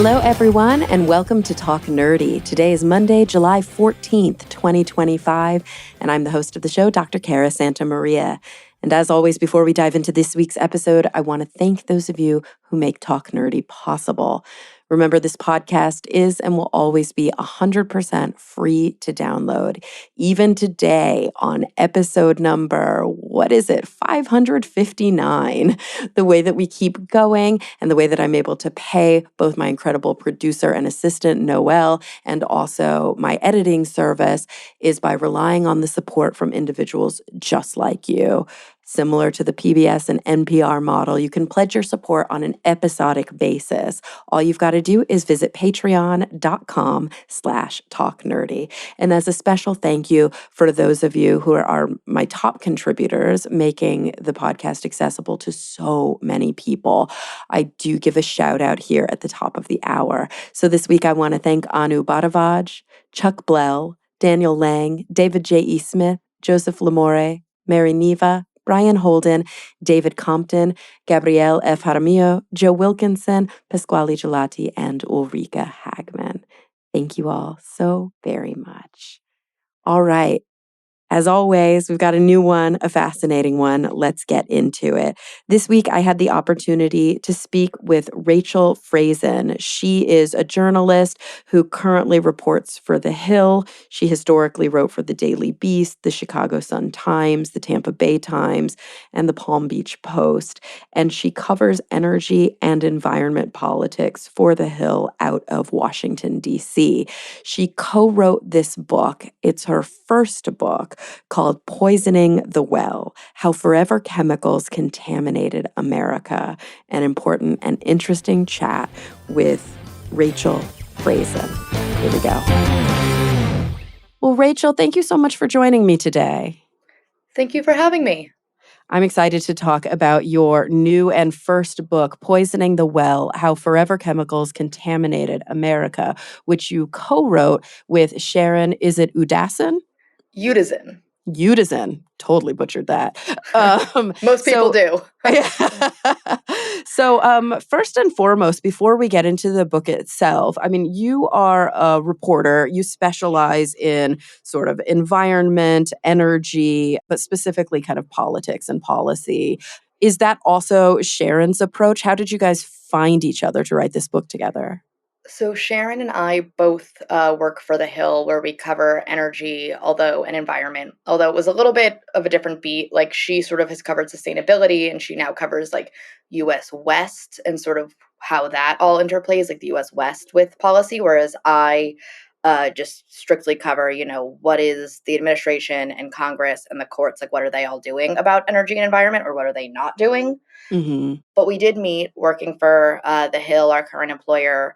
Hello, everyone, and welcome to Talk Nerdy. Today is Monday, July 14th, 2025, and I'm the host of the show, Dr. Cara Santa Maria. And as always, before we dive into this week's episode, I want to thank those of you who make Talk Nerdy possible. Remember, this podcast is and will always be 100% free to download. Even today on episode number, 559, the way that we keep going and the way that I'm able to pay both my incredible producer and assistant, Noelle, and also my editing service is by relying on the support from individuals just like you. Similar to the PBS and NPR model, you can pledge your support on an episodic basis. All you've got to do is visit patreon.com/talknerdy. And as a special thank you for those of you who are my top contributors, making the podcast accessible to so many people, I do give a shout out here at the top of the hour. So this week I want to thank Anu Bhadavaj, Chuck Blell, Daniel Lang, David J.E. Smith, Joseph Lamore, Mary Neva, Brian Holden, David Compton, Gabrielle F. Jaramillo, Joe Wilkinson, Pasquale Gelati, and Ulrika Hagman. Thank you all so very much. All right. As always, we've got a new one, a fascinating one. Let's get into it. This week, I had the opportunity to speak with Rachel Frazin. She is a journalist who currently reports for The Hill. She historically wrote for the Daily Beast, the Chicago Sun-Times, the Tampa Bay Times, and the Palm Beach Post. And she covers energy and environment politics for The Hill out of Washington, D.C. She co-wrote this book. It's her first book, called Poisoning the Well: How Forever Chemicals Contaminated America. An important and interesting chat with Rachel Frazin. Here we go. Well, Rachel, thank you so much for joining me today. Thank you for having me. I'm excited to talk about your new and first book, Poisoning the Well: How Forever Chemicals Contaminated America, which you co-wrote with Sharon, is it Udasin? Udazin. Totally butchered that. Most people do. So first and foremost, before we get into the book itself, I mean, you are a reporter. You specialize in sort of environment, energy, but specifically kind of politics and policy. Is that also Sharon's approach? How did you guys find each other to write this book together? So Sharon and I both work for The Hill, where we cover energy, and environment. Although it was a little bit of a different beat. Like, she sort of has covered sustainability, and she now covers like U.S. West and sort of how that all interplays, like the U.S. West with policy. Whereas I just strictly cover, what is the administration and Congress and the courts, like what are they all doing about energy and environment, or what are they not doing? Mm-hmm. But we did meet working for The Hill, our current employer.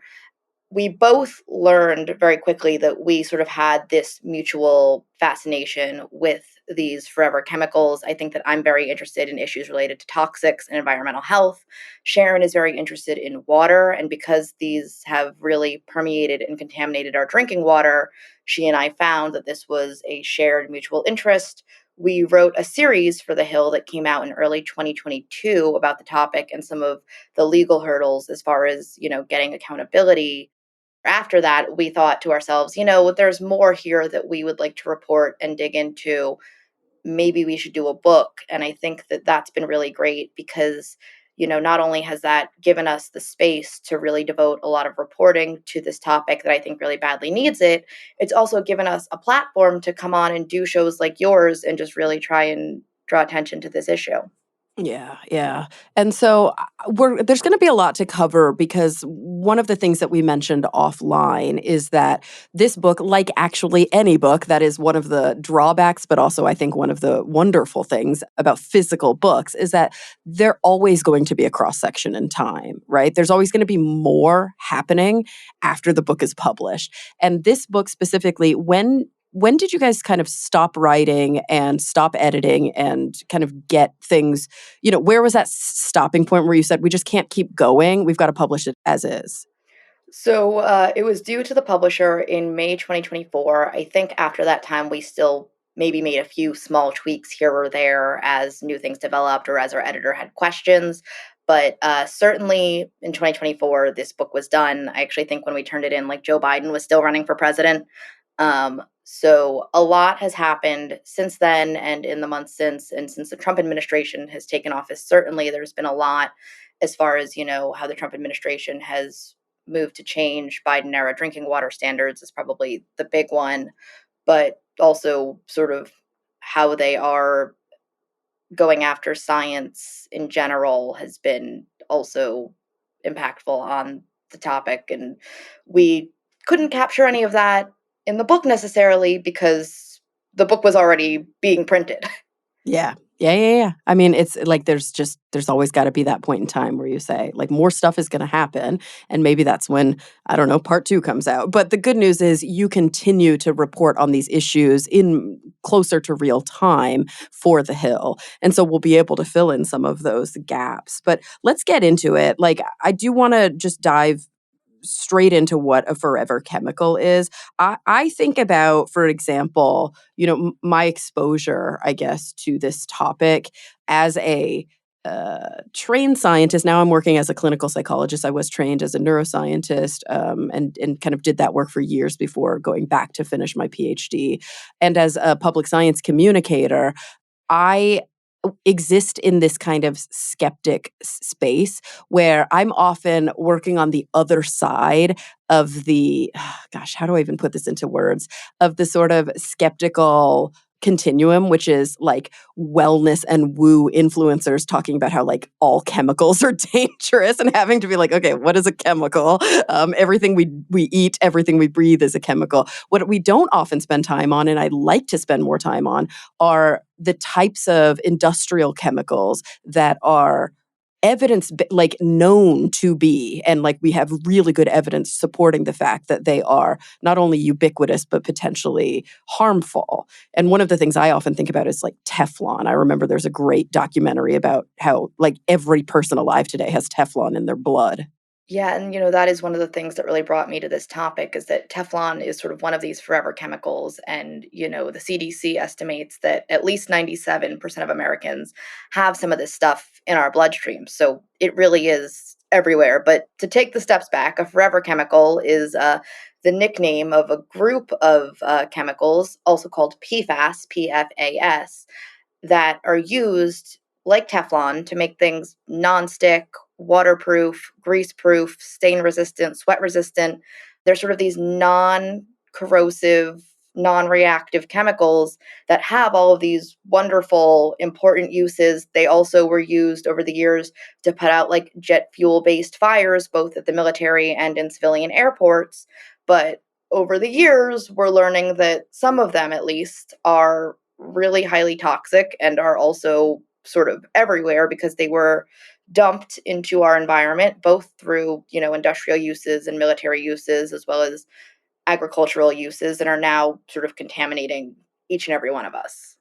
We both learned very quickly that we sort of had this mutual fascination with these forever chemicals. I think that I'm very interested in issues related to toxics and environmental health. Sharon is very interested in water, and because these have really permeated and contaminated our drinking water, she and I found that this was a shared mutual interest. We wrote a series for The Hill that came out in early 2022 about the topic and some of the legal hurdles as far as, getting accountability. After that, we thought to ourselves, there's more here that we would like to report and dig into. Maybe we should do a book. And I think that that's been really great because, not only has that given us the space to really devote a lot of reporting to this topic that I think really badly needs it, it's also given us a platform to come on and do shows like yours and just really try and draw attention to this issue. Yeah. And so there's going to be a lot to cover because one of the things that we mentioned offline is that this book, like actually any book, that is one of the drawbacks, but also I think one of the wonderful things about physical books is that they're always going to be a cross-section in time, right? There's always going to be more happening after the book is published. And this book specifically, when did you guys kind of stop writing and stop editing and kind of get things, where was that stopping point where you said, we just can't keep going, we've got to publish it as is? So it was due to the publisher in May 2024. I think after that time, we still maybe made a few small tweaks here or there as new things developed or as our editor had questions. But certainly in 2024, this book was done. I actually think when we turned it in, like Joe Biden was still running for president. So a lot has happened since then and in the months since, and since the Trump administration has taken office, certainly there's been a lot as far as, how the Trump administration has moved to change Biden era drinking water standards is probably the big one, but also sort of how they are going after science in general has been also impactful on the topic. And we couldn't capture any of that in the book necessarily because the book was already being printed. Yeah. Yeah, yeah, yeah. I mean, it's like there's always got to be that point in time where you say, like, more stuff is going to happen. And maybe that's when, I don't know, part two comes out. But the good news is you continue to report on these issues in closer to real time for The Hill. And so we'll be able to fill in some of those gaps. But let's get into it. Like, I do want to just dive straight into what a forever chemical is. I think about, for example, my exposure, I guess, to this topic as a trained scientist. Now I'm working as a clinical psychologist. I was trained as a neuroscientist, and kind of did that work for years before going back to finish my PhD. And as a public science communicator, I exist in this kind of skeptic space where I'm often working on the other side of the, gosh, how do I even put this into words? Of the sort of skeptical continuum, which is like wellness and woo influencers talking about how like all chemicals are dangerous and having to be like, okay, what is a chemical? Everything we eat, everything we breathe is a chemical. What we don't often spend time on, and I'd like to spend more time on, are the types of industrial chemicals that are like known to be, and like we have really good evidence supporting the fact that they are not only ubiquitous but potentially harmful. And one of the things I often think about is like Teflon. I remember there's a great documentary about how like every person alive today has Teflon in their blood. Yeah, and that is one of the things that really brought me to this topic is that Teflon is sort of one of these forever chemicals. And, the CDC estimates that at least 97% of Americans have some of this stuff in our bloodstream. So it really is everywhere. But to take the steps back, a forever chemical is the nickname of a group of chemicals, also called PFAS, PFAS, that are used like Teflon to make things nonstick, waterproof, grease-proof, stain-resistant, sweat-resistant. They're sort of these non-corrosive, non-reactive chemicals that have all of these wonderful, important uses. They also were used over the years to put out like jet fuel-based fires, both at the military and in civilian airports. But over the years, we're learning that some of them, at least, are really highly toxic and are also sort of everywhere because they were dumped into our environment, both through, industrial uses and military uses, as well as agricultural uses, and are now sort of contaminating each and every one of us.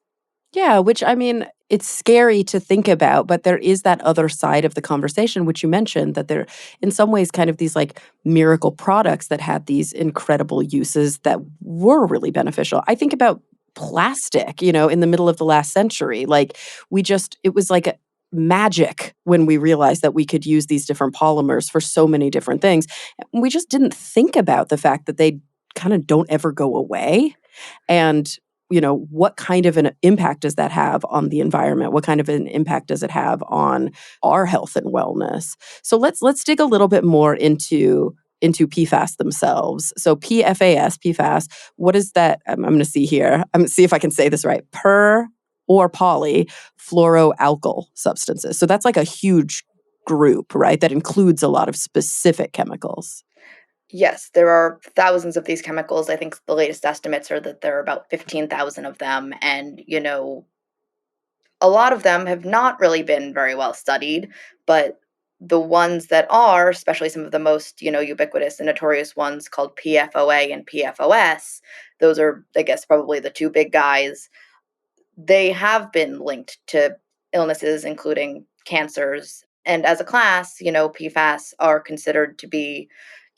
Yeah, which I mean, it's scary to think about, but there is that other side of the conversation, which you mentioned, that they're in some ways kind of these like miracle products that had these incredible uses that were really beneficial. I think about plastic, in the middle of the last century. Like it was like magic when we realized that we could use these different polymers for so many different things. We just didn't think about the fact that they kind of don't ever go away. And what kind of an impact does that have on the environment? What kind of an impact does it have on our health and wellness? So let's dig a little bit more into PFAS themselves. So PFAS, what is that? I'm going to see here. I'm going to see if I can say this right. Per or poly fluoroalkyl substances. So that's like a huge group, right? That includes a lot of specific chemicals. Yes, there are thousands of these chemicals. I think the latest estimates are that there are about 15,000 of them. And, a lot of them have not really been very well studied, but the ones that are, especially some of the most, ubiquitous and notorious ones called PFOA and PFOS, those are, I guess, probably the two big guys. They have been linked to illnesses, including cancers. And as a class, PFAS are considered to be,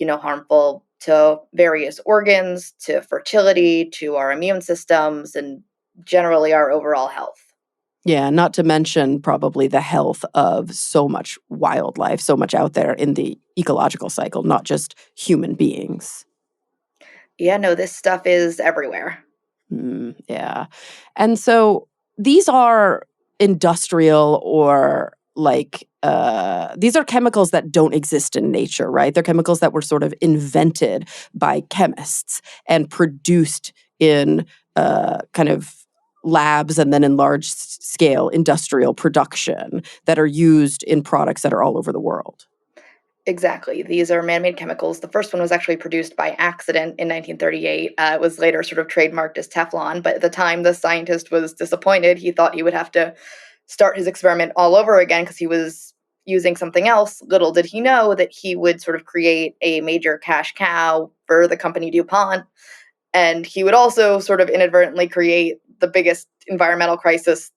harmful to various organs, to fertility, to our immune systems, and generally our overall health. Yeah, not to mention probably the health of so much wildlife, so much out there in the ecological cycle, not just human beings. Yeah, no, this stuff is everywhere. Yeah. And so these are industrial or these are chemicals that don't exist in nature, right? They're chemicals that were sort of invented by chemists and produced in kind of labs and then in large scale industrial production that are used in products that are all over the world. Exactly. These are man-made chemicals. The first one was actually produced by accident in 1938. It was later sort of trademarked as Teflon, but at the time the scientist was disappointed. He thought he would have to start his experiment all over again because he was using something else. Little did he know that he would sort of create a major cash cow for the company DuPont, and he would also sort of inadvertently create the biggest environmental crisis,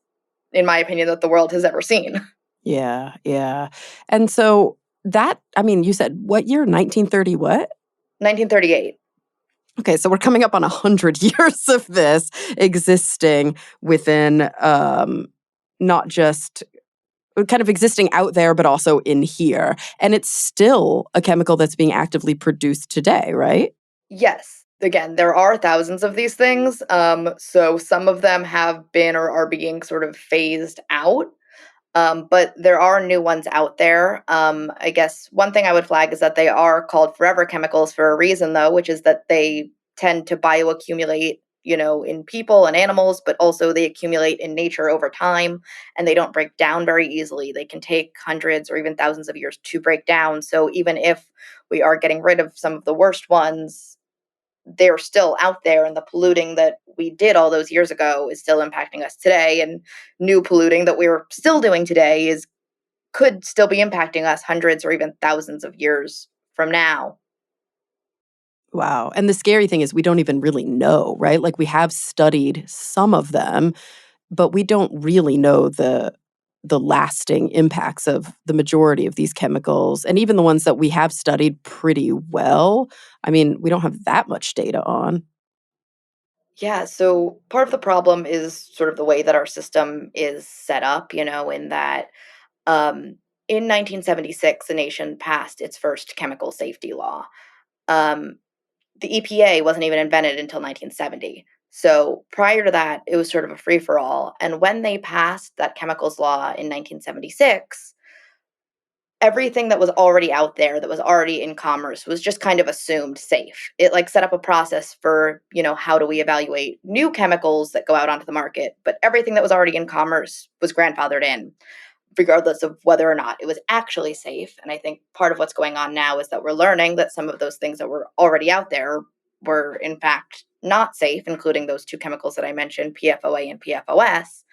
in my opinion, that the world has ever seen. Yeah, yeah. And so you said what year? 1930 what? 1938. Okay, so we're coming up on 100 years of this existing within, not just kind of existing out there, but also in here. And it's still a chemical that's being actively produced today, right? Yes. Again, there are thousands of these things. So some of them have been or are being sort of phased out. But there are new ones out there. I guess one thing I would flag is that they are called forever chemicals for a reason, though, which is that they tend to bioaccumulate, in people and animals, but also they accumulate in nature over time and they don't break down very easily. They can take hundreds or even thousands of years to break down. So even if we are getting rid of some of the worst ones, they're still out there, and the polluting that we did all those years ago is still impacting us today, and new polluting that we're still doing today is could still be impacting us hundreds or even thousands of years from now. Wow. And the scary thing is we don't even really know, right? Like we have studied some of them, but we don't really know the lasting impacts of the majority of these chemicals and even the ones that we have studied pretty well. I mean, we don't have that much data on. Yeah, so part of the problem is sort of the way that our system is set up, in that um, in 1976, the nation passed its first chemical safety law. Um, the EPA wasn't even invented until 1970. So prior to that, it was sort of a free for all. And when they passed that chemicals law in 1976, everything that was already out there that was already in commerce was just kind of assumed safe. It like set up a process for, how do we evaluate new chemicals that go out onto the market, but everything that was already in commerce was grandfathered in regardless of whether or not it was actually safe. And I think part of what's going on now is that we're learning that some of those things that were already out there were in fact not safe, including those two chemicals that I mentioned, PFOA and PFOS.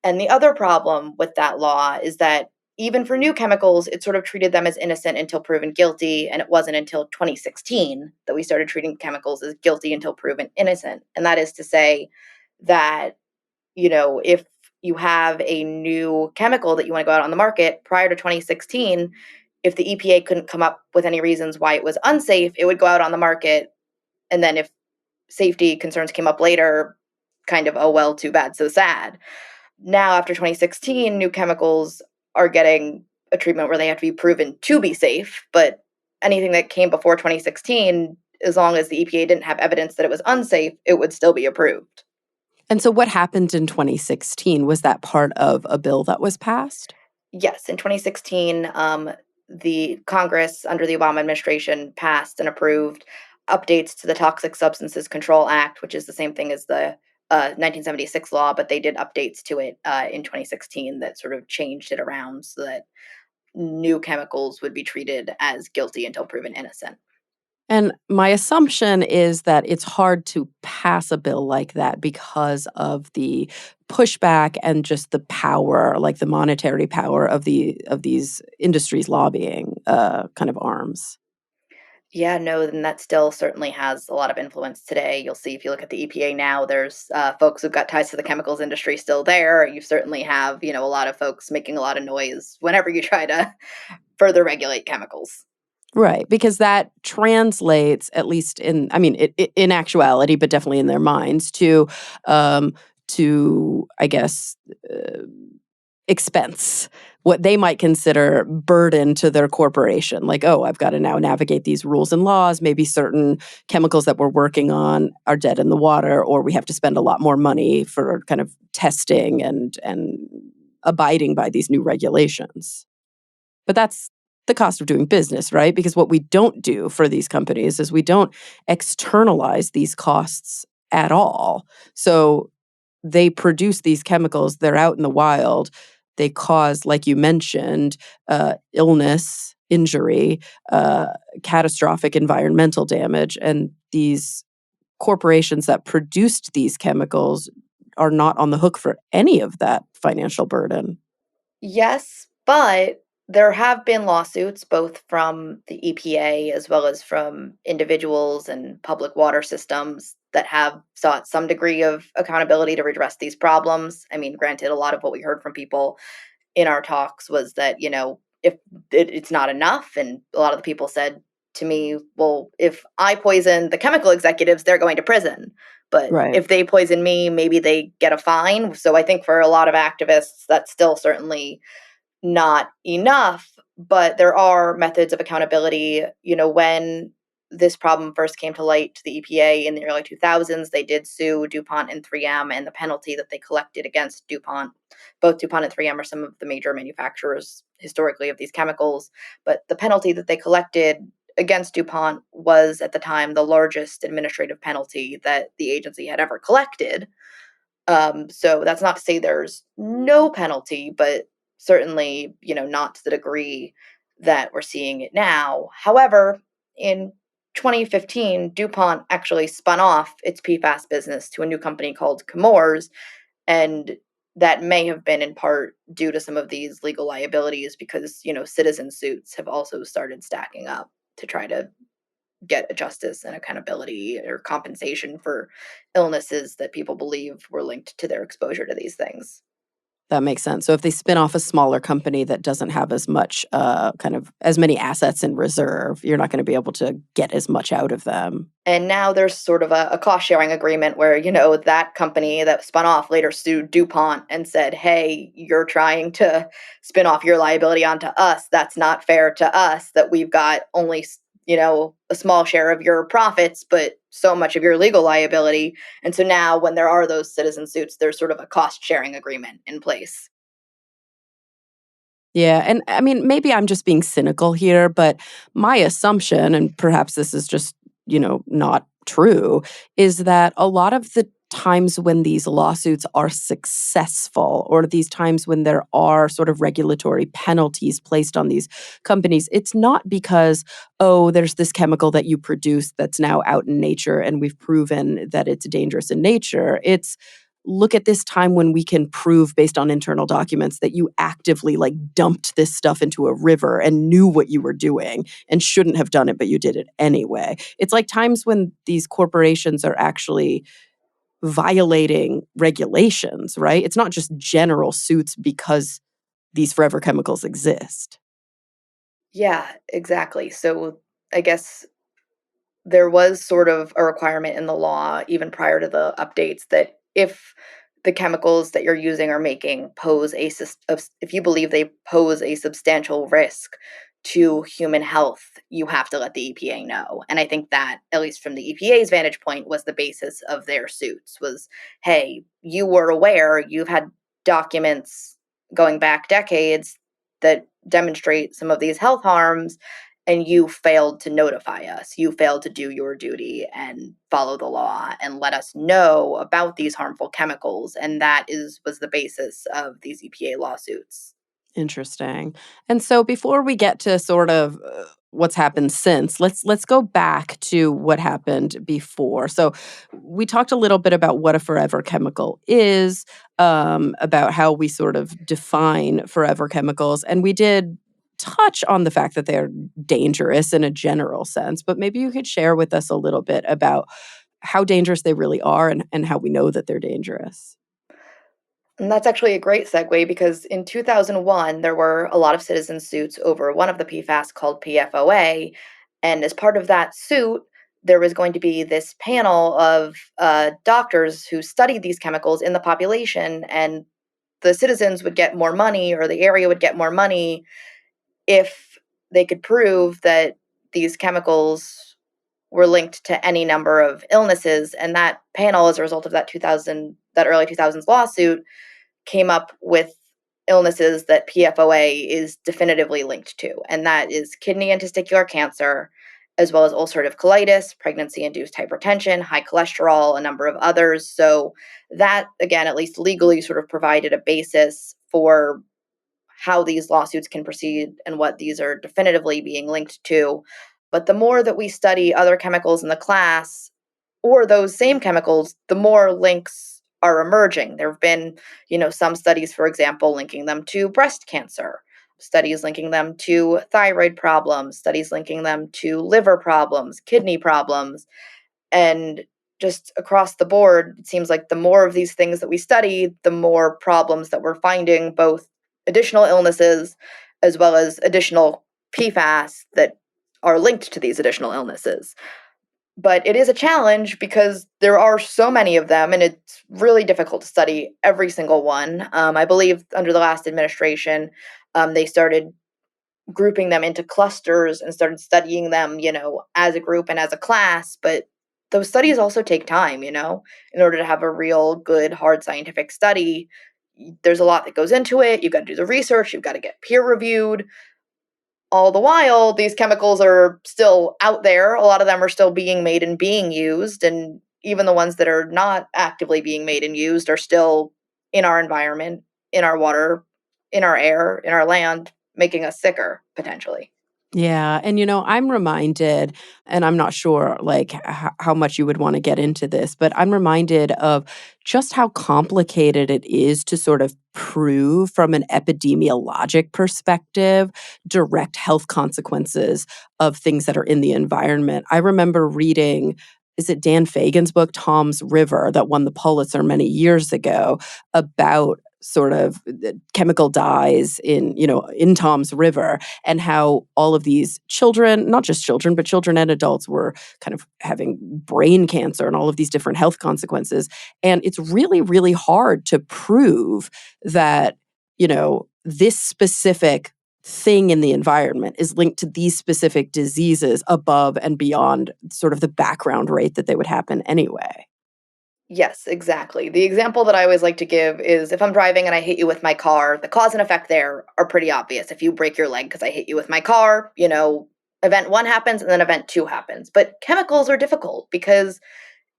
And the other problem with that law is that even for new chemicals, it sort of treated them as innocent until proven guilty. And it wasn't until 2016 that we started treating chemicals as guilty until proven innocent. And that is to say that, if you have a new chemical that you want to go out on the market prior to 2016, if the EPA couldn't come up with any reasons why it was unsafe, it would go out on the market. And then if safety concerns came up later, kind of, oh, well, too bad, so sad. Now, after 2016, new chemicals are getting a treatment where they have to be proven to be safe. But anything that came before 2016, as long as the EPA didn't have evidence that it was unsafe, it would still be approved. And so what happened in 2016? Was that part of a bill that was passed? Yes, in 2016, the Congress under the Obama administration passed and approved updates to the Toxic Substances Control Act, which is the same thing as the 1976 law, but they did updates to it in 2016 that sort of changed it around so that new chemicals would be treated as guilty until proven innocent. And my assumption is that it's hard to pass a bill like that because of the pushback and just the power, like the monetary power of these industries lobbying kind of arms. Yeah, no, and that still certainly has a lot of influence today. You'll see if you look at the EPA now, there's folks who've got ties to the chemicals industry still there. You certainly have, a lot of folks making a lot of noise whenever you try to further regulate chemicals. Right, because that translates, at least in, I mean, in actuality, but definitely in their minds, to to, I guess, expense, what they might consider burden to their corporation. Like, oh, I've got to now navigate these rules and laws. Maybe certain chemicals that we're working on are dead in the water, or we have to spend a lot more money for kind of testing and abiding by these new regulations. But that's the cost of doing business, right? Because what we don't do for these companies is we don't externalize these costs at all. So they produce these chemicals, they're out in the wild. They cause, like you mentioned, illness, injury, uh, catastrophic environmental damage. And these corporations that produced these chemicals are not on the hook for any of that financial burden. Yes, but there have been lawsuits both from the EPA as well as from individuals and public water systems that have sought some degree of accountability to redress these problems. I mean, granted, a lot of what we heard from people in our talks was that, if it's not enough. And a lot of the people said to me, well, if I poison the chemical executives, they're going to prison. But Right. if they poison me, maybe they get a fine. So I think for a lot of activists, that's still certainly not enough, but there are methods of accountability. When this problem first came to light to the EPA in the early 2000s, they did sue DuPont and 3M, and the penalty that they collected against DuPont, both DuPont and 3M are some of the major manufacturers historically of these chemicals, but the penalty that they collected against DuPont was at the time the largest administrative penalty that the agency had ever collected. So that's not to say there's no penalty, but certainly, not to the degree that we're seeing it now. However, in 2015, DuPont actually spun off its PFAS business to a new company called Chemours, and that may have been in part due to some of these legal liabilities because, citizen suits have also started stacking up to try to get a justice and accountability or compensation for illnesses that people believe were linked to their exposure to these things. That makes sense. So if they spin off a smaller company that doesn't have as much, kind of as many assets in reserve, you're not going to be able to get as much out of them. And now there's sort of a cost sharing agreement where, that company that spun off later sued DuPont and said, hey, you're trying to spin off your liability onto us. That's not fair to us that we've got only, a small share of your profits, but so much of your legal liability. And so now when there are those citizen suits, there's sort of a cost sharing agreement in place. Yeah, and I mean, maybe I'm just being cynical here, but my assumption, and perhaps this is just, not true, is that a lot of the times when these lawsuits are successful, or these times when there are sort of regulatory penalties placed on these companies, it's not because, oh, there's this chemical that you produce that's now out in nature and we've proven that it's dangerous in nature. It's look at this time when we can prove based on internal documents that you actively like dumped this stuff into a river and knew what you were doing and shouldn't have done it, but you did it anyway. It's like times when these corporations are actually violating regulations, right? It's not just general suits because these forever chemicals exist. Yeah, exactly. So I guess there was sort of a requirement in the law, even prior to the updates, that if the chemicals that you're using or making pose if you believe they pose a substantial risk to human health, you have to let the EPA know. And I think that, at least from the EPA's vantage point, was the basis of their suits was, hey, you were aware, you've had documents going back decades that demonstrate some of these health harms, and you failed to notify us. You failed to do your duty and follow the law and let us know about these harmful chemicals. And that was the basis of these EPA lawsuits. Interesting. And so before we get to sort of what's happened since, let's go back to what happened before. So we talked a little bit about what a forever chemical is, about how we sort of define forever chemicals, and we did touch on the fact that they're dangerous in a general sense. But maybe you could share with us a little bit about how dangerous they really are and how we know that they're dangerous. And that's actually a great segue because in 2001, there were a lot of citizen suits over one of the PFAS called PFOA. And as part of that suit, there was going to be this panel of doctors who studied these chemicals in the population, and the citizens would get more money, or the area would get more money, if they could prove that these chemicals were linked to any number of illnesses. And that panel, as a result of that early 2000s lawsuit, came up with illnesses that PFOA is definitively linked to, and that is kidney and testicular cancer, as well as ulcerative colitis, pregnancy-induced hypertension, high cholesterol, a number of others. So that, again, at least legally, sort of provided a basis for how these lawsuits can proceed and what these are definitively being linked to. But the more that we study other chemicals in the class, or those same chemicals, the more links are emerging. There have been, some studies, for example, linking them to breast cancer, studies linking them to thyroid problems, studies linking them to liver problems, kidney problems, and just across the board, it seems like the more of these things that we study, the more problems that we're finding, both additional illnesses as well as additional PFAS that are linked to these additional illnesses. But it is a challenge because there are so many of them, and it's really difficult to study every single one. I believe under the last administration, they started grouping them into clusters and started studying them, as a group and as a class. But those studies also take time, in order to have a real good, hard scientific study. There's a lot that goes into it. You've got to do the research, you've got to get peer reviewed. All the while, these chemicals are still out there. A lot of them are still being made and being used. And even the ones that are not actively being made and used are still in our environment, in our water, in our air, in our land, making us sicker, potentially. Yeah, and I'm reminded, and I'm not sure like how much you would want to get into this, but I'm reminded of just how complicated it is to sort of prove from an epidemiologic perspective direct health consequences of things that are in the environment. I remember reading, is it Dan Fagan's book, Tom's River, that won the Pulitzer many years ago, about sort of chemical dyes in Tom's River, and how all of these children, not just children, but children and adults, were kind of having brain cancer and all of these different health consequences. And it's really, really hard to prove that, this specific thing in the environment is linked to these specific diseases above and beyond sort of the background rate that they would happen anyway. Yes, exactly. The example that I always like to give is if I'm driving and I hit you with my car, the cause and effect there are pretty obvious. If you break your leg because I hit you with my car, event one happens and then event two happens. But chemicals are difficult because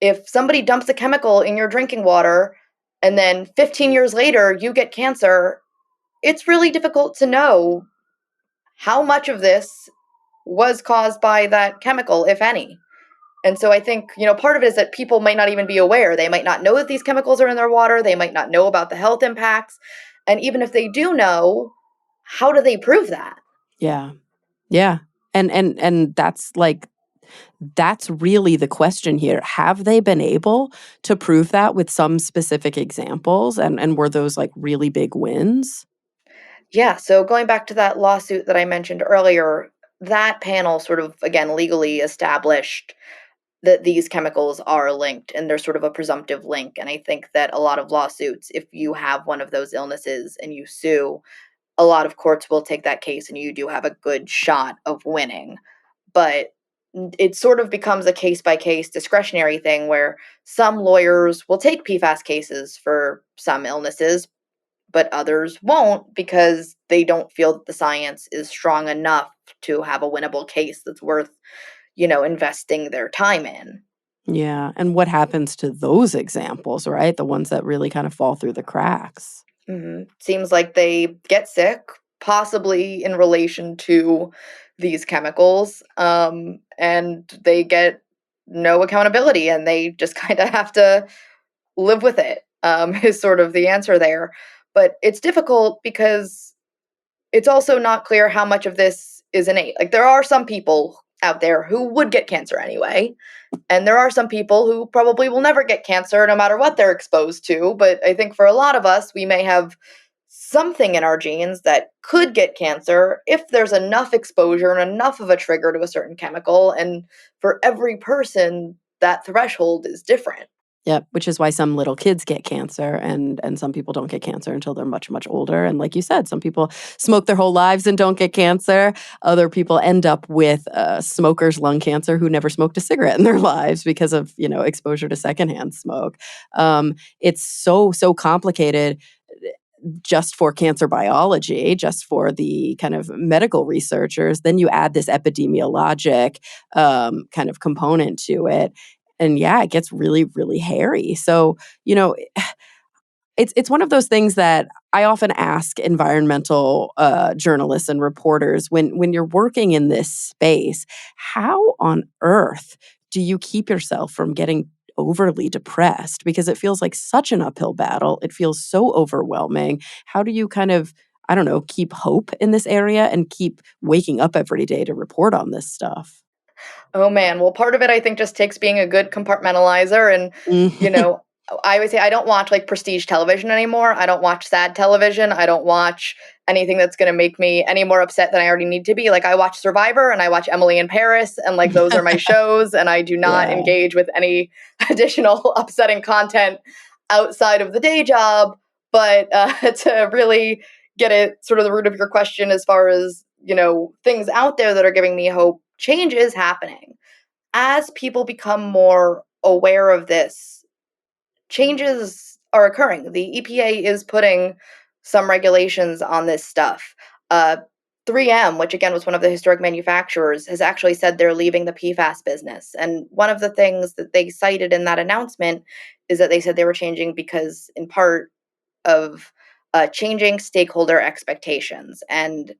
if somebody dumps a chemical in your drinking water and then 15 years later you get cancer, it's really difficult to know how much of this was caused by that chemical, if any. And so I think, part of it is that people might not even be aware. They might not know that these chemicals are in their water. They might not know about the health impacts. And even if they do know, how do they prove that? Yeah. Yeah. And that's really the question here. Have they been able to prove that with some specific examples? And were those like really big wins? Yeah. So going back to that lawsuit that I mentioned earlier, that panel sort of, again, legally established that these chemicals are linked and they're sort of a presumptive link. And I think that a lot of lawsuits, if you have one of those illnesses and you sue, a lot of courts will take that case and you do have a good shot of winning. But it sort of becomes a case by case discretionary thing where some lawyers will take PFAS cases for some illnesses, but others won't because they don't feel that the science is strong enough to have a winnable case that's worth, investing their time in. Yeah. And what happens to those examples, right? The ones that really kind of fall through the cracks. Seems like they get sick, possibly in relation to these chemicals, and they get no accountability and they just kind of have to live with it, is sort of the answer there. But it's difficult because it's also not clear how much of this is innate. Like, there are some people out there who would get cancer anyway, and there are some people who probably will never get cancer no matter what they're exposed to. But I think for a lot of us, we may have something in our genes that could get cancer if there's enough exposure and enough of a trigger to a certain chemical. And for every person, that threshold is different. Yep, which is why some little kids get cancer and some people don't get cancer until they're much, much older. And like you said, some people smoke their whole lives and don't get cancer. Other people end up with smoker's lung cancer who never smoked a cigarette in their lives because of, exposure to secondhand smoke. It's so, so complicated just for cancer biology, just for the kind of medical researchers. Then you add this epidemiologic kind of component to it. And yeah, it gets really, really hairy. So, it's one of those things that I often ask environmental journalists and reporters when you're working in this space, how on earth do you keep yourself from getting overly depressed? Because it feels like such an uphill battle. It feels so overwhelming. How do you kind of, I don't know, keep hope in this area and keep waking up every day to report on this stuff? Oh man, well, part of it I think just takes being a good compartmentalizer and, you Mhm. know, I would say I don't watch like prestige television anymore. I don't watch sad television. I don't watch anything that's going to make me any more upset than I already need to be. Like I watch Survivor and I watch Emily in Paris and like those are my shows and I do not Yeah, engage with any additional upsetting content outside of the day job, but to really get at sort of the root of your question as far as, things out there that are giving me hope, change is happening as people become more aware of this, changes are occurring. The EPA is putting some regulations on this stuff. Uh, 3M, which again was one of the historic manufacturers, has actually said they're leaving the PFAS business. And one of the things that they cited in that announcement is that they said they were changing because, in part, of changing stakeholder expectations. And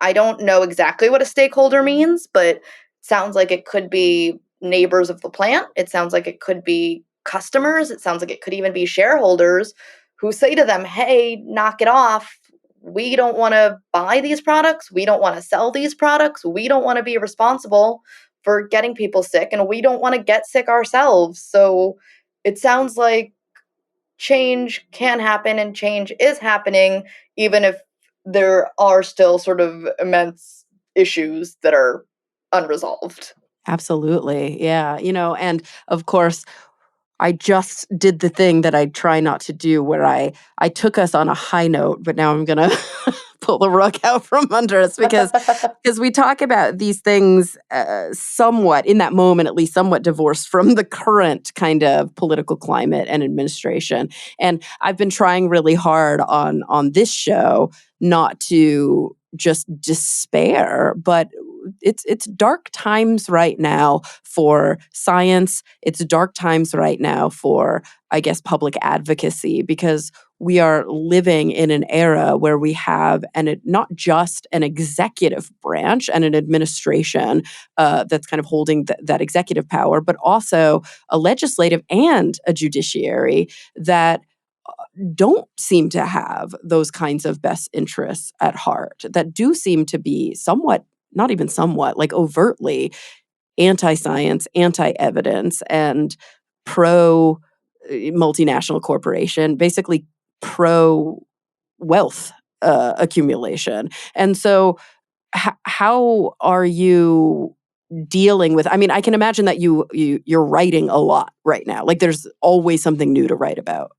I don't know exactly what a stakeholder means, but sounds like it could be neighbors of the plant. It sounds like it could be customers. It sounds like it could even be shareholders who say to them, "Hey, knock it off. We don't want to buy these products. We don't want to sell these products. We don't want to be responsible for getting people sick and we don't want to get sick ourselves." So it sounds like change can happen and change is happening, even if there are still sort of immense issues that are unresolved. absolutely. Yeah. And of course, I just did the thing that I try not to do where I took us on a high note, but now I'm gonna pull the rug out from under us because we talk about these things somewhat in that moment, at least somewhat divorced from the current kind of political climate and administration. And I've been trying really hard on this show not to just despair, but it's dark times right now for science. It's dark times right now for, I guess, public advocacy because we are living in an era where we have not just an executive branch and an administration that's kind of holding that executive power, but also a legislative and a judiciary that don't seem to have those kinds of best interests at heart, that do seem to be somewhat, not even somewhat, like overtly anti-science, anti-evidence, and pro multinational corporation, basically pro wealth accumulation. And so, how are you dealing with? I mean, I can imagine that you're writing a lot right now. Like, there's always something new to write about.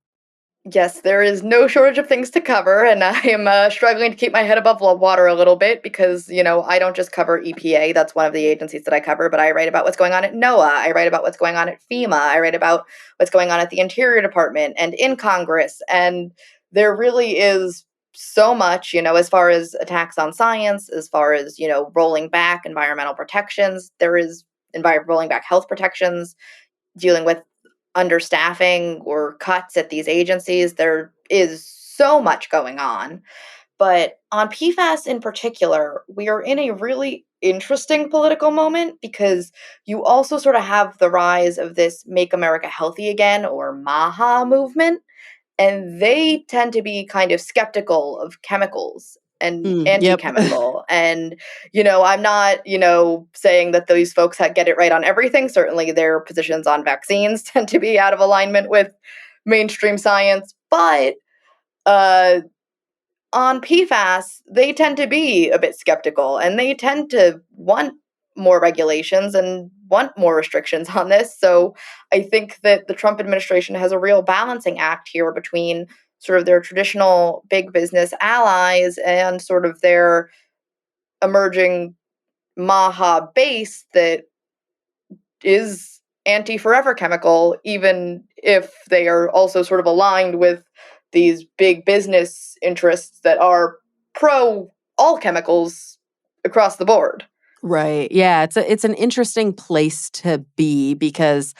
Yes, there is no shortage of things to cover, and I am struggling to keep my head above water a little bit because, I don't just cover EPA. That's one of the agencies that I cover, but I write about what's going on at NOAA. I write about what's going on at FEMA. I write about what's going on at the Interior Department and in Congress. And there really is so much, as far as attacks on science, as far as, rolling back environmental protections, there is rolling back health protections, dealing with understaffing or cuts at these agencies. There is so much going on. But on PFAS in particular, we are in a really interesting political moment because you also sort of have the rise of this Make America Healthy Again or MAHA movement, and they tend to be kind of skeptical of chemicals and Yep. anti-chemical. And I'm not saying that these folks get it right on everything. Certainly their positions on vaccines tend to be out of alignment with mainstream science, but uh on PFAS, they tend to be a bit skeptical and they tend to want more regulations and want more restrictions on this. So I think that the Trump administration has a real balancing act here between sort of their traditional big business allies and sort of their emerging Maha base that is anti forever chemical, even if they are also sort of aligned with these big business interests that are pro all chemicals across the board. Right. Yeah, it's an interesting place to be because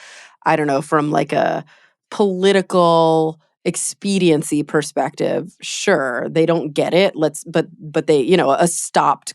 I don't know, from like a political expediency perspective, sure, they don't get it. But they, a stopped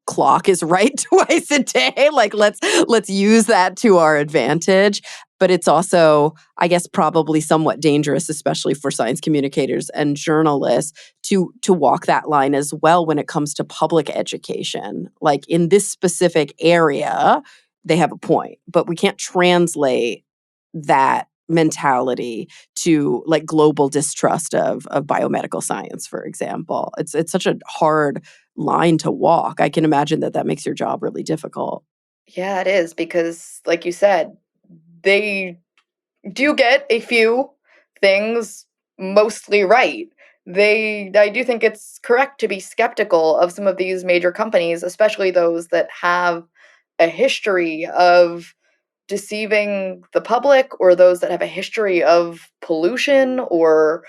clock is right twice a day. Like let's use that to our advantage. But it's also, I guess, probably somewhat dangerous, especially for science communicators and journalists, to walk that line as well when it comes to public education. Like in this specific area, they have a point, but we can't translate that mentality to like global distrust of biomedical science, for example. It's such a hard line to walk. I can imagine that that makes your job really difficult. Yeah, it is because, like you said, they do get a few things mostly right. I do think it's correct to be skeptical of some of these major companies, especially those that have a history of deceiving the public or those that have a history of pollution or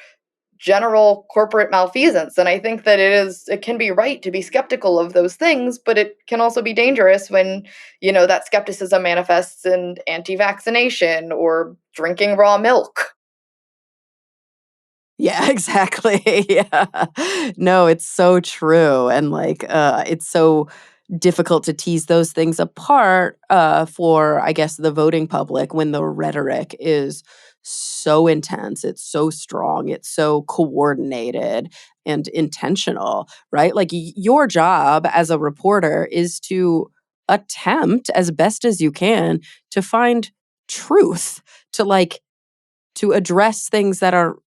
general corporate malfeasance. And I think that it can be right to be skeptical of those things, but it can also be dangerous when, that skepticism manifests in anti-vaccination or drinking raw milk. Yeah, exactly. Yeah. No, it's so true. And like it's so difficult to tease those things apart for, I guess, the voting public when the rhetoric is so intense, it's so strong, it's so coordinated and intentional, right? Like your job as a reporter is to attempt as best as you can to find truth, to like to address things that are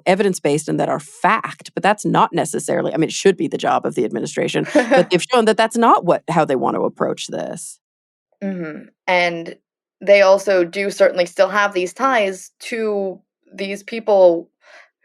evidence based and that are fact, but that's not necessarily, I mean, it should be the job of the administration, but they've shown that that's not what how they want to approach this. And they also do certainly still have these ties to these people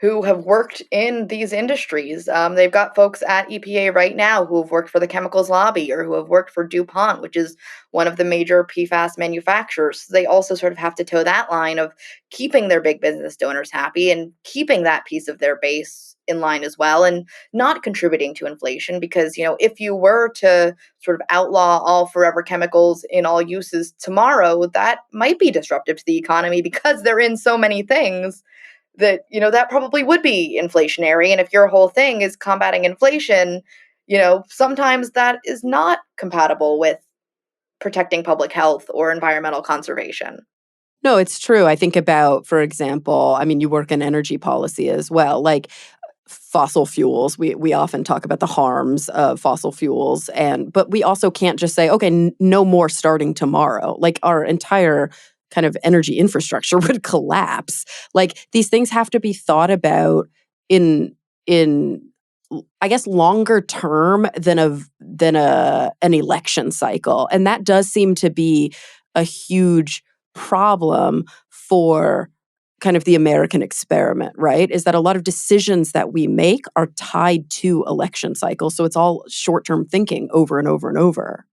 who have worked in these industries. They've got folks at EPA right now who have worked for the chemicals lobby or who have worked for DuPont, which is one of the major PFAS manufacturers. They also sort of have to toe that line of keeping their big business donors happy and keeping that piece of their base in line as well and not contributing to inflation because, if you were to sort of outlaw all forever chemicals in all uses tomorrow, that might be disruptive to the economy because they're in so many things that that probably would be inflationary. And if your whole thing is combating inflation, sometimes that is not compatible with protecting public health or environmental conservation. No, it's true. I think about, for example, I mean, you work in energy policy as well. Like fossil fuels. We often talk about the harms of fossil fuels, but we also can't just say, okay, no more starting tomorrow. Like our entire kind of energy infrastructure would collapse. Like these things have to be thought about in I guess longer term than an election cycle. And that does seem to be a huge problem for kind of the American experiment, right? Is that a lot of decisions that we make are tied to election cycles. So it's all short-term thinking over and over and over.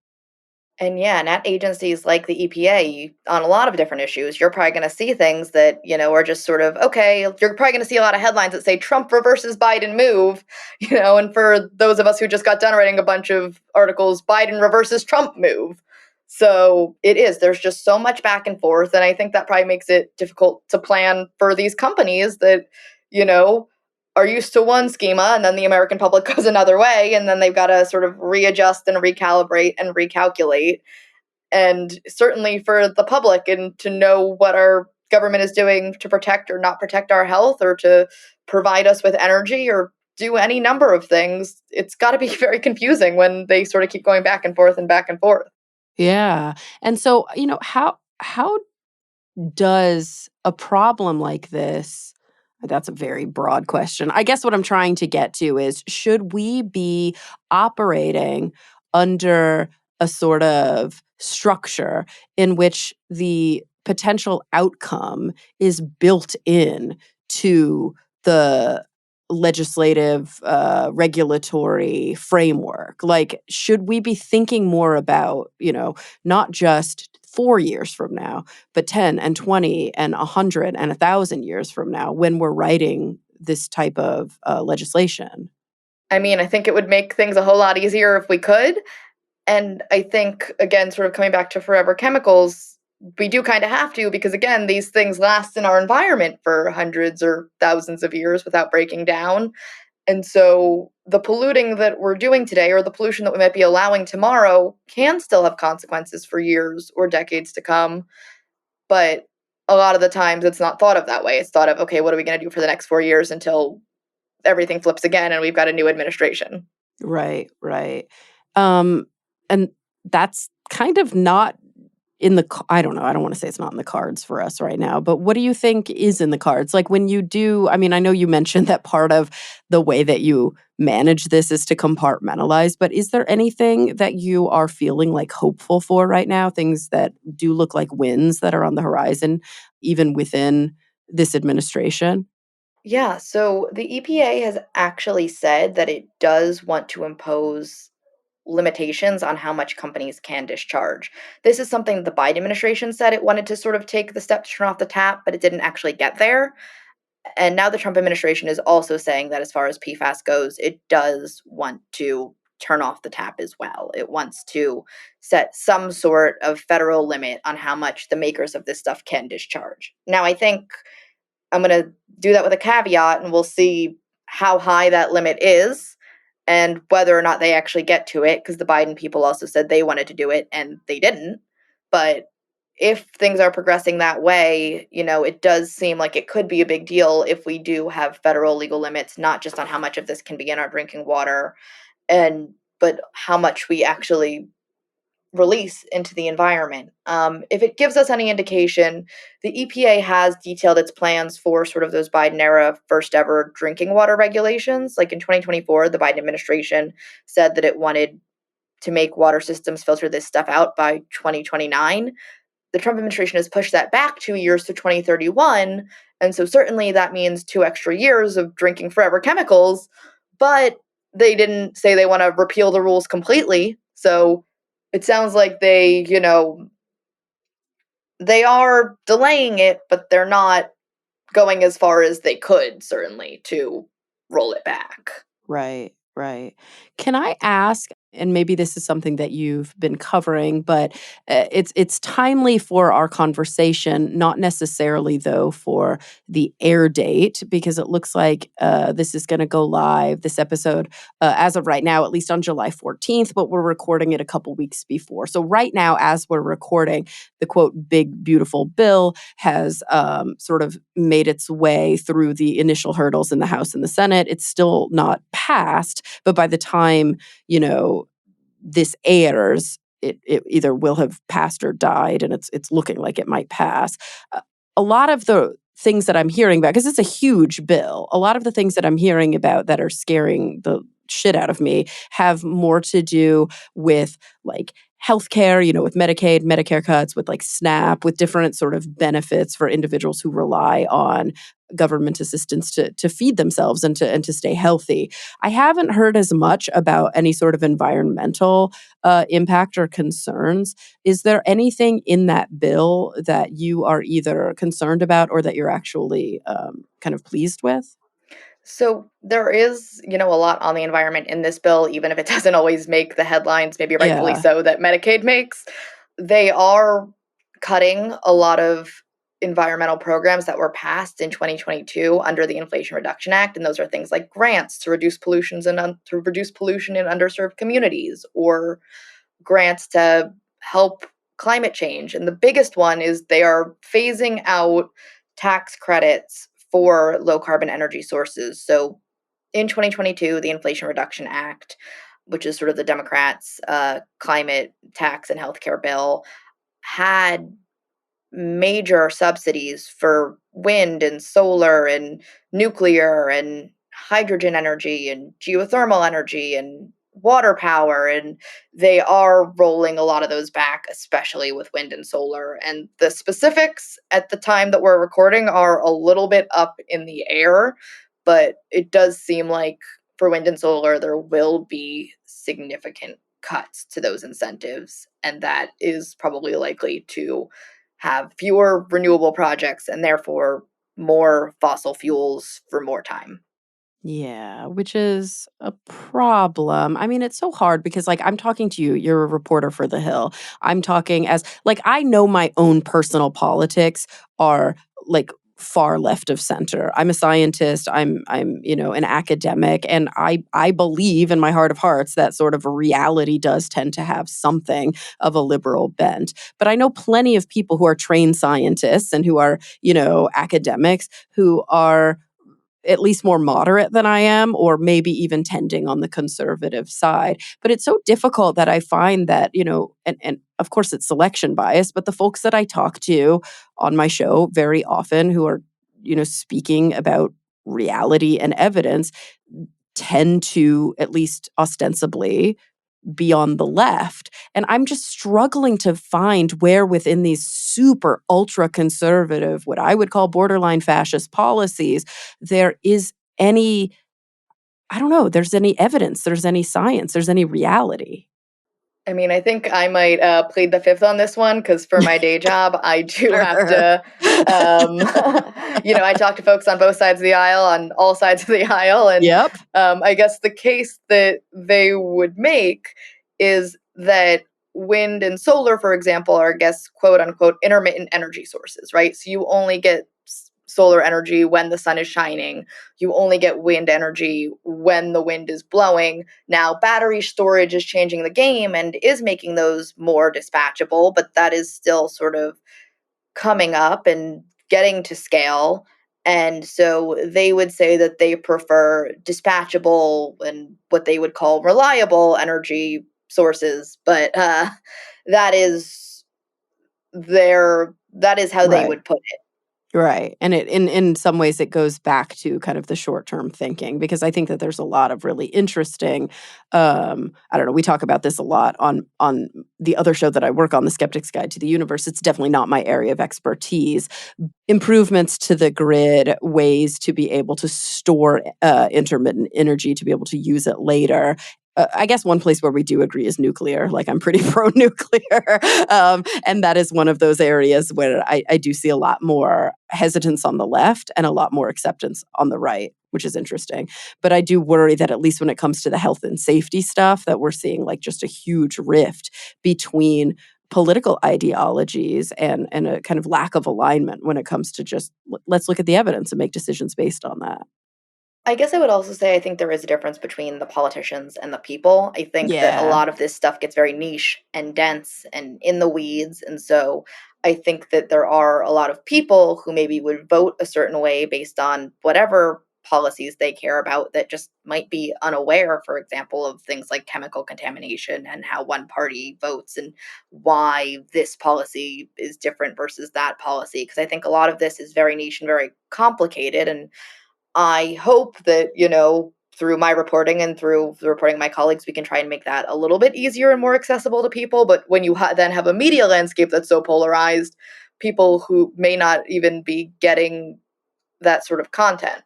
And yeah, and at agencies like the EPA, on a lot of different issues, you're probably going to see things that, are just sort of, okay, you're probably going to see a lot of headlines that say Trump reverses Biden move, and for those of us who just got done writing a bunch of articles, Biden reverses Trump move. So there's just so much back and forth. And I think that probably makes it difficult to plan for these companies that, you know, are used to one schema and then the American public goes another way and then they've got to sort of readjust and recalibrate and recalculate. And certainly for the public and to know what our government is doing to protect or not protect our health or to provide us with energy or do any number of things, it's got to be very confusing when they sort of keep going back and forth and back and forth. Yeah. And so, how does a problem like this That's a very broad question. I guess what I'm trying to get to is, should we be operating under a sort of structure in which the potential outcome is built in to the legislative, regulatory framework? Like, should we be thinking more about, not just 4 years from now, but 10 and 20 and 100 and 1,000 years from now when we're writing this type of legislation? I mean, I think it would make things a whole lot easier if we could. And I think, again, sort of coming back to forever chemicals, we do kind of have to because, again, these things last in our environment for hundreds or thousands of years without breaking down. And so the polluting that we're doing today or the pollution that we might be allowing tomorrow can still have consequences for years or decades to come. But a lot of the times it's not thought of that way. It's thought of, okay, what are we going to do for the next 4 years until everything flips again and we've got a new administration? Right, right. Um, and that's kind of not in the I don't know, I don't wanna say it's not in the cards for us right now, but what do you think is in the cards? Like, when you do, I mean, I know you mentioned that part of the way that you manage this is to compartmentalize, but is there anything that you are feeling, like, hopeful for right now? Things that do look like wins that are on the horizon even within this administration? Yeah, so the EPA has actually said that it does want to impose limitations on how much companies can discharge. This is something the Biden administration said it wanted to sort of take the step to turn off the tap, but it didn't actually get there. And now the Trump administration is also saying that as far as PFAS goes, it does want to turn off the tap as well. It wants to set some sort of federal limit on how much the makers of this stuff can discharge. Now, I think I'm going to do that with a caveat and we'll see how high that limit is and whether or not they actually get to it because the Biden people also said they wanted to do it and they didn't. But if things are progressing that way, it does seem like it could be a big deal if we do have federal legal limits, not just on how much of this can be in our drinking water and but how much we actually release into the environment. If it gives us any indication, the EPA has detailed its plans for sort of those Biden era first ever drinking water regulations. Like in 2024, the Biden administration said that it wanted to make water systems filter this stuff out by 2029. The Trump administration has pushed that back 2 years to 2031. And so certainly that means 2 extra years of drinking forever chemicals, but they didn't say they want to repeal the rules completely. So it sounds like they are delaying it, but they're not going as far as they could, certainly, to roll it back. Right, right. Can I ask, and maybe this is something that you've been covering, but it's timely for our conversation, not necessarily though for the air date, because it looks like this is going to go live. This episode, as of right now, at least on July 14th, but we're recording it a couple weeks before. So right now, as we're recording, the quote "big beautiful bill" has sort of made its way through the initial hurdles in the House and the Senate. It's still not passed, but by the time, this airs, it either will have passed or died, and it's looking like it might pass. Uh, a lot of the things that I'm hearing about, because it's a huge bill, a lot of the things that I'm hearing about that are scaring the shit out of me have more to do with like healthcare, with Medicaid, Medicare cuts, with like SNAP, with different sort of benefits for individuals who rely on government assistance to feed themselves and to stay healthy. I haven't heard as much about any sort of environmental impact or concerns. Is there anything in that bill that you are either concerned about or that you're actually kind of pleased with? So there is, a lot on the environment in this bill, even if it doesn't always make the headlines, maybe rightfully Yeah. so, that Medicaid makes. They are cutting a lot of environmental programs that were passed in 2022 under the Inflation Reduction Act, and those are things like grants to reduce to reduce pollution in underserved communities, or grants to help climate change. And the biggest one is they are phasing out tax credits for low carbon energy sources. So in 2022, the Inflation Reduction Act, which is sort of the Democrats' climate tax and healthcare bill, had major subsidies for wind and solar and nuclear and hydrogen energy and geothermal energy and water power, and they are rolling a lot of those back, especially with wind and solar. And the specifics at the time that we're recording are a little bit up in the air, but it does seem like for wind and solar there will be significant cuts to those incentives, and that is probably likely to have fewer renewable projects and therefore more fossil fuels for more time. Yeah, which is a problem. I mean, it's so hard because, like, I'm talking to you, you're a reporter for The Hill. I'm talking as, like, I know my own personal politics are, like, far left of center. I'm a scientist, I'm an academic, and I believe in my heart of hearts that sort of reality does tend to have something of a liberal bent. But I know plenty of people who are trained scientists and who are, academics who are at least more moderate than I am, or maybe even tending on the conservative side. But it's so difficult that I find that, and of course it's selection bias, but the folks that I talk to on my show very often who are, speaking about reality and evidence tend to, at least ostensibly, be on the left. And I'm just struggling to find where within these super ultra conservative, what I would call borderline fascist policies, there is any, I don't know, there's any evidence, there's any science, there's any reality. I mean, I think I might plead the fifth on this one because for my day job, I do have Sure. to, um, I talk to folks on both sides of the aisle, on all sides of the aisle. And Yep. I guess the case that they would make is that wind and solar, for example, are, I guess, quote unquote, intermittent energy sources, right? So you only get solar energy when the sun is shining. You only get wind energy when the wind is blowing. Now, battery storage is changing the game and is making those more dispatchable, but that is still sort of coming up and getting to scale. And so they would say that they prefer dispatchable and what they would call reliable energy sources, but that is that is how they Right. would put it. Right. And it in some ways it goes back to kind of the short-term thinking because I think that there's a lot of really interesting I don't know, we talk about this a lot on the other show that I work on, The Skeptic's Guide to the Universe. It's definitely not my area of expertise. Improvements to the grid, ways to be able to store intermittent energy to be able to use it later. I guess one place where we do agree is nuclear. Like I'm pretty pro-nuclear, and that is one of those areas where I do see a lot more hesitance on the left and a lot more acceptance on the right, which is interesting. But I do worry that at least when it comes to the health and safety stuff, that we're seeing like just a huge rift between political ideologies and a kind of lack of alignment when it comes to just let's look at the evidence and make decisions based on that. I guess I would also say I think there is a difference between the politicians and the people. I think that a Yeah. lot of this stuff gets very niche and dense and in the weeds. And so I think that there are a lot of people who maybe would vote a certain way based on whatever policies they care about that just might be unaware, for example, of things like chemical contamination and how one party votes and why this policy is different versus that policy. Because I think a lot of this is very niche and very complicated. And I hope that, through my reporting and through the reporting of my colleagues, we can try and make that a little bit easier and more accessible to people. But when you then have a media landscape that's so polarized, people who may not even be getting that sort of content.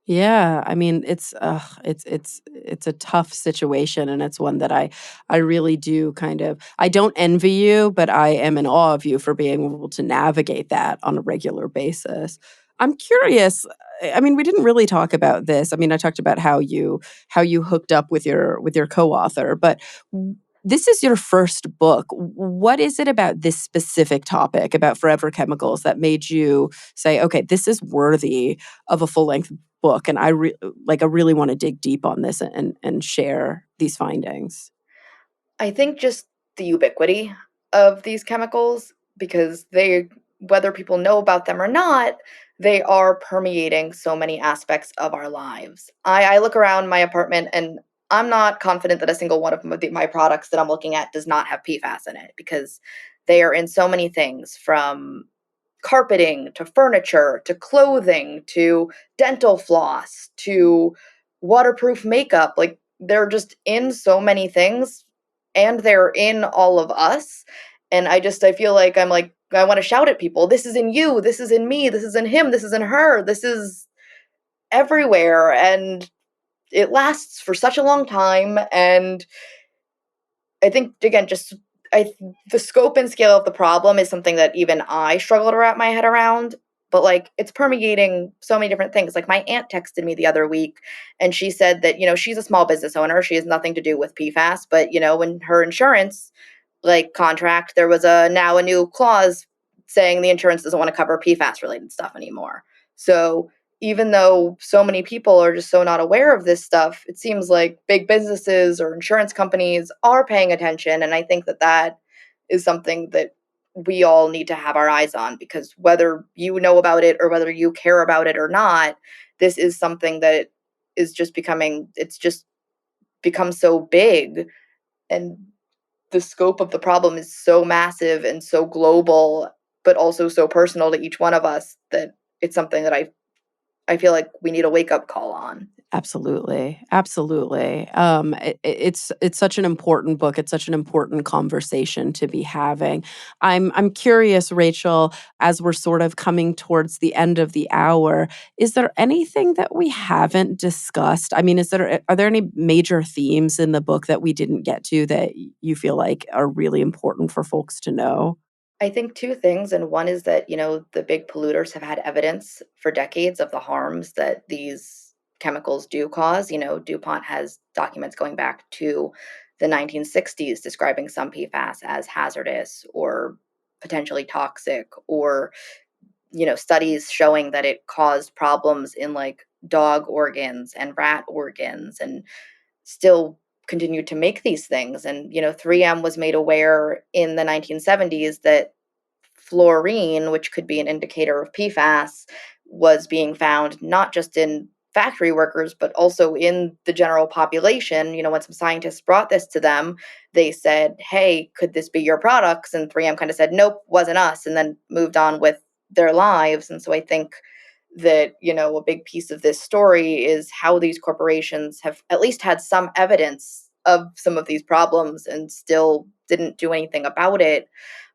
Yeah, I mean, it's a tough situation, and it's one that I really do kind of I don't envy you, but I am in awe of you for being able to navigate that on a regular basis. I'm curious. I mean, we didn't really talk about this. I mean, I talked about how you hooked up with your co-author, but this is your first book. What is it about this specific topic about forever chemicals that made you say, okay, this is worthy of a full length book, and I really want to dig deep on this and share these findings. I think just the ubiquity of these chemicals, because whether people know about them or not, they are permeating so many aspects of our lives. I look around my apartment and I'm not confident that a single one of my products that I'm looking at does not have PFAS in it because They are in so many things, from carpeting to furniture to clothing to dental floss to waterproof makeup. Like, they're just in so many things, and they're in all of us. And I feel like I want to shout at people, this is in you, this is in me, this is in him, this is in her, this is everywhere. And it lasts for such a long time. And I think, again, I the scope and scale of the problem is something that even I struggle to wrap my head around. But like, it's permeating so many different things. Like, my aunt texted me the other week, and she said that, she's a small business owner. She has nothing to do with PFAS, but when her insurance contract, there was now a new clause saying the insurance doesn't want to cover PFAS related stuff anymore. So even though so many people are just so not aware of this stuff, it seems like big businesses or insurance companies are paying attention. And I think that that is something that we all need to have our eyes on, because whether you know about it or whether you care about it or not, this is something that is just it's just become so big, and the scope of the problem is so massive and so global, but also so personal to each one of us, that it's something that I feel like we need a wake-up call on. Absolutely. Absolutely. It's such an important book. It's such an important conversation to be having. I'm curious, Rachel, as we're sort of coming towards the end of the hour, is there anything that we haven't discussed? I mean, are there any major themes in the book that we didn't get to that you feel like are really important for folks to know? I think two things, and one is that, the big polluters have had evidence for decades of the harms that these chemicals do cause. DuPont has documents going back to the 1960s describing some PFAS as hazardous or potentially toxic, or, studies showing that it caused problems in like dog organs and rat organs, and still continued to make these things. And 3M was made aware in the 1970s that fluorine, which could be an indicator of PFAS, was being found not just in factory workers, but also in the general population. When some scientists brought this to them, they said, hey, could this be your products? And 3M kind of said, nope, wasn't us, and then moved on with their lives. And so I think that, a big piece of this story is how these corporations have at least had some evidence of some of these problems and still didn't do anything about it.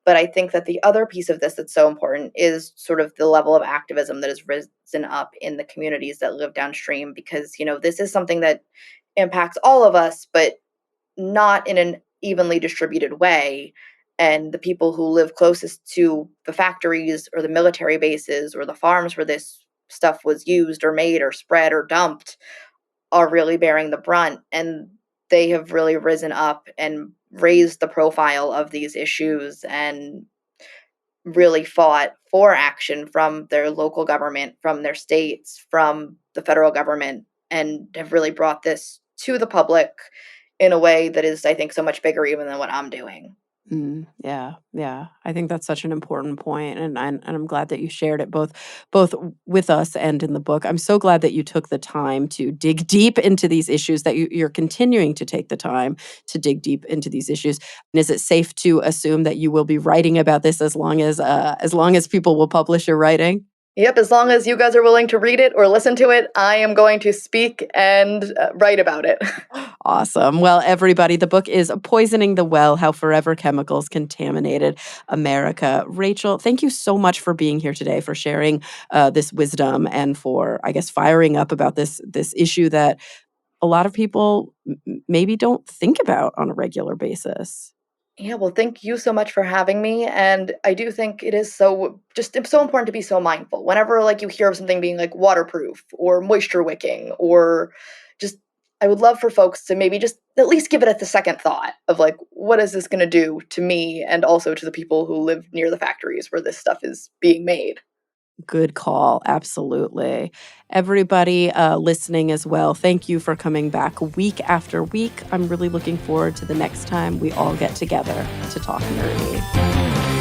But I think that the other piece of this that's so important is sort of the level of activism that has risen up in the communities that live downstream, because, this is something that impacts all of us, but not in an evenly distributed way. And the people who live closest to the factories or the military bases or the farms where this stuff was used or made or spread or dumped are really bearing the brunt. And they have really risen up and raised the profile of these issues, and really fought for action from their local government, from their states, from the federal government, and have really brought this to the public in a way that is, I think, so much bigger even than what I'm doing. Yeah, yeah. I think that's such an important point, and I'm glad that you shared it both with us and in the book. I'm so glad that you took the time to dig deep into these issues. That you're continuing to take the time to dig deep into these issues. And is it safe to assume that you will be writing about this as long as people will publish your writing? Yep, as long as you guys are willing to read it or listen to it, I am going to speak and write about it. Awesome. Well, everybody, the book is Poisoning the Well: How Forever Chemicals Contaminated America. Rachel, thank you so much for being here today, for sharing this wisdom, and for, I guess, firing up about this issue that a lot of people maybe don't think about on a regular basis. Yeah, well, thank you so much for having me. And I do think it is it's so important to be so mindful. Whenever you hear of something being like waterproof or moisture wicking, or just, I would love for folks to maybe just at least give it a second thought of like, what is this going to do to me and also to the people who live near the factories where this stuff is being made. Good call. Absolutely. Everybody listening as well, thank you for coming back week after week. I'm really looking forward to the next time we all get together to talk nerdy.